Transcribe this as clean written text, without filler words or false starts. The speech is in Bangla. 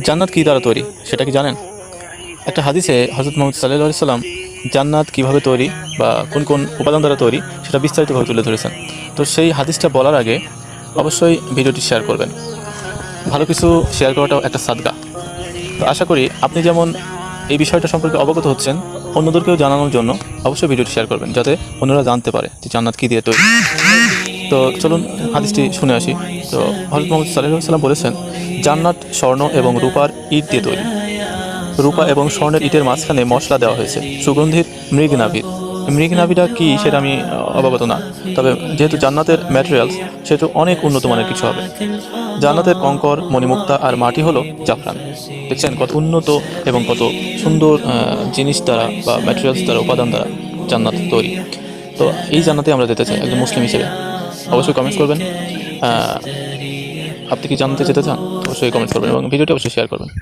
জান্নাত কী দ্বারা তৈরি সেটা কি জানেন? একটা হাদিসে হযরত মুহাম্মদ সাল্লাল্লাহু আলাইহি সাল্লাম জান্নাত কীভাবে তৈরি বা কোন কোন উপাদান দ্বারা তৈরি সেটা বিস্তারিতভাবে তুলে ধরেছেন। তো সেই হাদিসটা বলার আগে অবশ্যই ভিডিওটি শেয়ার করবেন। ভালো কিছু শেয়ার করাটাও একটা সাদকা। তো আশা করি আপনি যেমন এই বিষয়টা সম্পর্কে অবগত হচ্ছেন, অন্যদেরকেও জানানোর জন্য অবশ্যই ভিডিওটি শেয়ার করবেন, যাতে অন্যরা জানতে পারে যে জান্নাত কী দিয়ে তৈরি। তো চলুন হাদিসটি শুনে আসি। তো হযরত মুহাম্মদ সাল্লাল্লাহু আলাইহি সাল্লাম বলেছেন, জান্নাত স্বর্ণ এবং রূপার ইট দিয়ে তৈরি। রূপা এবং স্বর্ণের ইটের মাঝখানে মশলা দেওয়া হয়েছে, সুগন্ধির মৃগনাভির। মৃগনাভিটা কি সেটা আমি অবগত না, তবে যেহেতু জান্নাতের ম্যাটেরিয়ালস সেহেতু অনেক উন্নত মানের কিছু হবে। জান্নাতের কঙ্কর, মণিমুক্তা আর মাটি হলো জাফরান। দেখছেন কত উন্নত এবং কত সুন্দর জিনিস দ্বারা বা ম্যাটেরিয়ালস দ্বারা, উপাদান দ্বারা জান্নাত তৈরি। তো এই জান্নাতে আমরা যেতে চাই একজন মুসলিম হিসেবে। অবশ্যই কমেন্টস করবেন। আপনি কি জান্নাতে যেতে চান? অবশ্যই কমেন্টস করবেন এবং ভিডিওটি অবশ্যই শেয়ার করবেন। আর